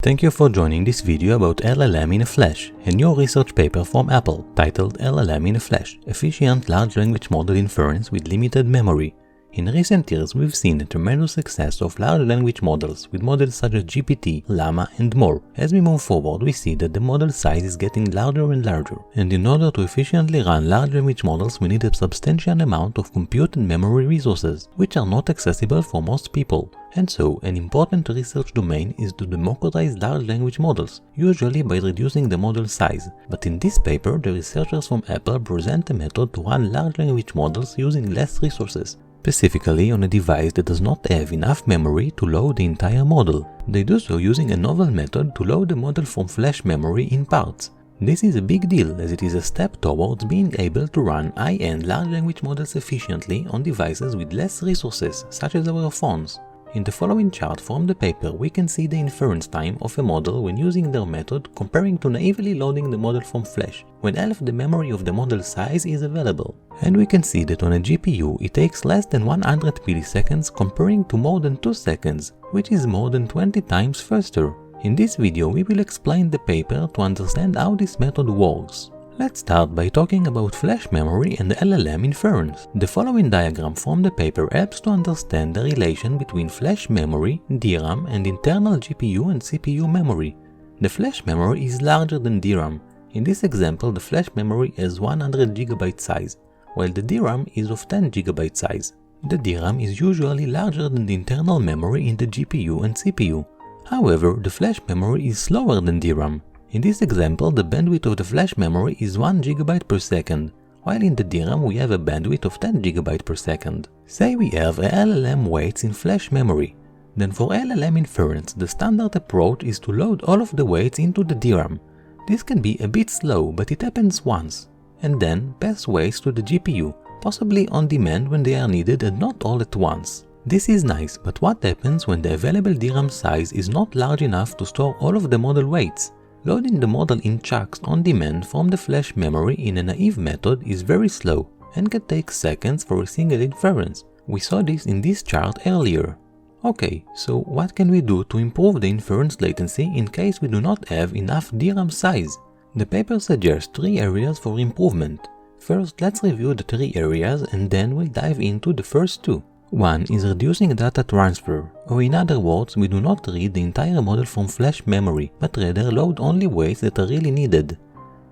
Thank you for joining this video about LLM in a Flash, a new research paper from Apple titled LLM in a Flash, Efficient Large Language Model Inference with Limited Memory. In recent years, we've seen the tremendous success of large language models with models such as GPT, Llama, and more. As we move forward, we see that the model size is getting larger and larger, and in order to efficiently run large language models, we need a substantial amount of compute and memory resources, which are not accessible for most people. And so, an important research domain is to democratize large language models, usually by reducing the model size. But in this paper, the researchers from Apple present a method to run large language models using less resources, specifically on a device that does not have enough memory to load the entire model. They do so using a novel method to load the model from flash memory in parts. This is a big deal as it is a step towards being able to run high-end large language models efficiently on devices with less resources, such as our phones. In the following chart from the paper, we can see the inference time of a model when using their method comparing to naively loading the model from flash, when half the memory of the model size is available. And we can see that on a GPU it takes less than 100 milliseconds comparing to more than 2 seconds, which is more than 20 times faster. In this video we will explain the paper to understand how this method works. Let's start by talking about flash memory and LLM inference. The following diagram from the paper helps to understand the relation between flash memory, DRAM, and internal GPU and CPU memory. The flash memory is larger than DRAM. In this example, the flash memory has 100 GB size, while the DRAM is of 10 GB size. The DRAM is usually larger than the internal memory in the GPU and CPU. However, the flash memory is slower than DRAM. In this example, the bandwidth of the flash memory is 1 GB per second, while in the DRAM we have a bandwidth of 10 GB per second. Say we have a LLM weights in flash memory. Then for LLM inference, the standard approach is to load all of the weights into the DRAM. This can be a bit slow, but it happens once, and then pass weights to the GPU, possibly on demand when they are needed and not all at once. This is nice, but what happens when the available DRAM size is not large enough to store all of the model weights? Loading the model in chunks on demand from the flash memory in a naive method is very slow and can take seconds for a single inference. We saw this in this chart earlier. Okay, so what can we do to improve the inference latency in case we do not have enough DRAM size? The paper suggests 3 areas for improvement. First, let's review the 3 areas and then we'll dive into the first 2. One is reducing data transfer, or in other words, we do not read the entire model from flash memory, but rather load only weights that are really needed.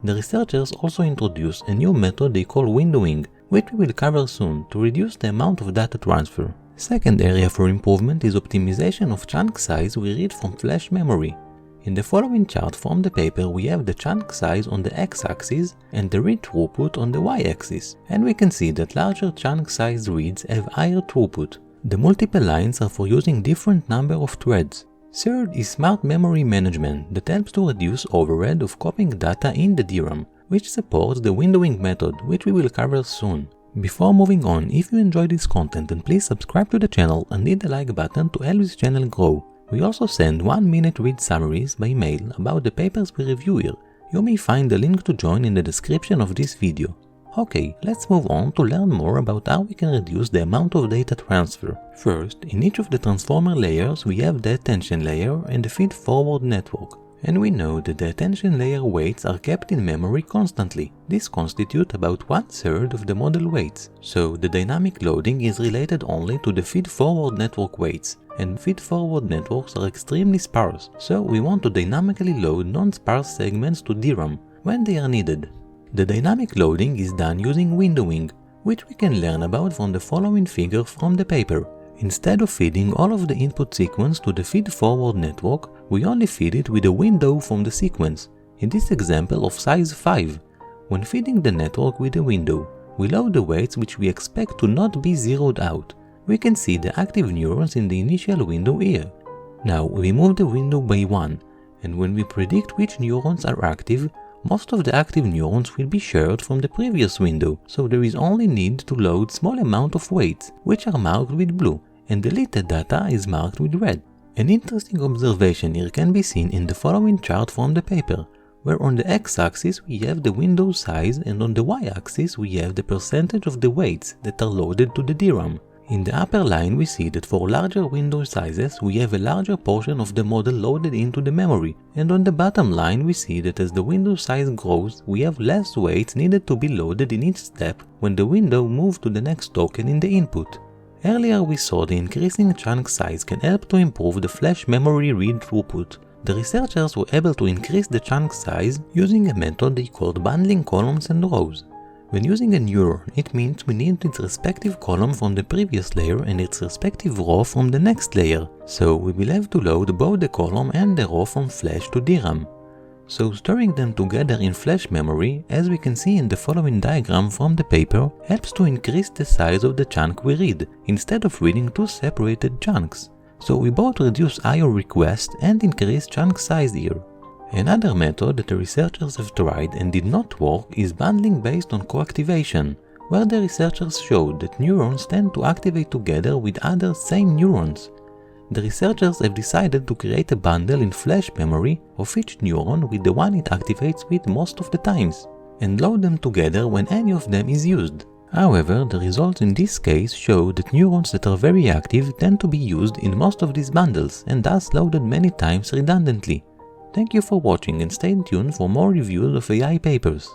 The researchers also introduce a new method they call windowing, which we will cover soon, to reduce the amount of data transfer. Second area for improvement is optimization of chunk size we read from flash memory. In the following chart from the paper, we have the chunk size on the x-axis and the read throughput on the y-axis, and we can see that larger chunk size reads have higher throughput. The multiple lines are for using different number of threads. Third is smart memory management that helps to reduce overhead of copying data in the DRAM, which supports the windowing method, which we will cover soon. Before moving on, if you enjoy this content, then please subscribe to the channel and hit the like button to help this channel grow. We also send 1-minute read summaries by mail about the papers we review here. You may find the link to join in the description of this video. Okay, let's move on to learn more about how we can reduce the amount of data transfer. First, in each of the transformer layers we have the attention layer and the feed-forward network. And we know that the attention layer weights are kept in memory constantly. This constitutes about 1/3 of the model weights. So the dynamic loading is related only to the feed-forward network weights. And feed-forward networks are extremely sparse, so we want to dynamically load non-sparse segments to DRAM when they are needed. The dynamic loading is done using windowing, which we can learn about from the following figure from the paper. Instead of feeding all of the input sequence to the feed-forward network, we only feed it with a window from the sequence, in this example of size 5. When feeding the network with a window, we load the weights which we expect to not be zeroed out. We can see the active neurons in the initial window here. Now we move the window by 1, and when we predict which neurons are active, most of the active neurons will be shared from the previous window, so there is only need to load small amount of weights, which are marked with blue, and deleted data is marked with red. An interesting observation here can be seen in the following chart from the paper, where on the x-axis we have the window size and on the y-axis we have the percentage of the weights that are loaded to the DRAM. In the upper line we see that for larger window sizes we have a larger portion of the model loaded into the memory, and on the bottom line we see that as the window size grows we have less weights needed to be loaded in each step when the window moves to the next token in the input. Earlier we saw the increasing chunk size can help to improve the flash memory read throughput. The researchers were able to increase the chunk size using a method they called bundling columns and rows. When using a neuron, it means we need its respective column from the previous layer and its respective row from the next layer, so we will have to load both the column and the row from flash to DRAM. So storing them together in flash memory, as we can see in the following diagram from the paper, helps to increase the size of the chunk we read, instead of reading two separated chunks. So we both reduce I/O requests and increase chunk size here. Another method that the researchers have tried and did not work is bundling based on coactivation, where the researchers showed that neurons tend to activate together with other same neurons. The researchers have decided to create a bundle in flash memory of each neuron with the one it activates with most of the times, and load them together when any of them is used. However, the results in this case show that neurons that are very active tend to be used in most of these bundles and thus loaded many times redundantly. Thank you for watching and stay tuned for more reviews of AI papers.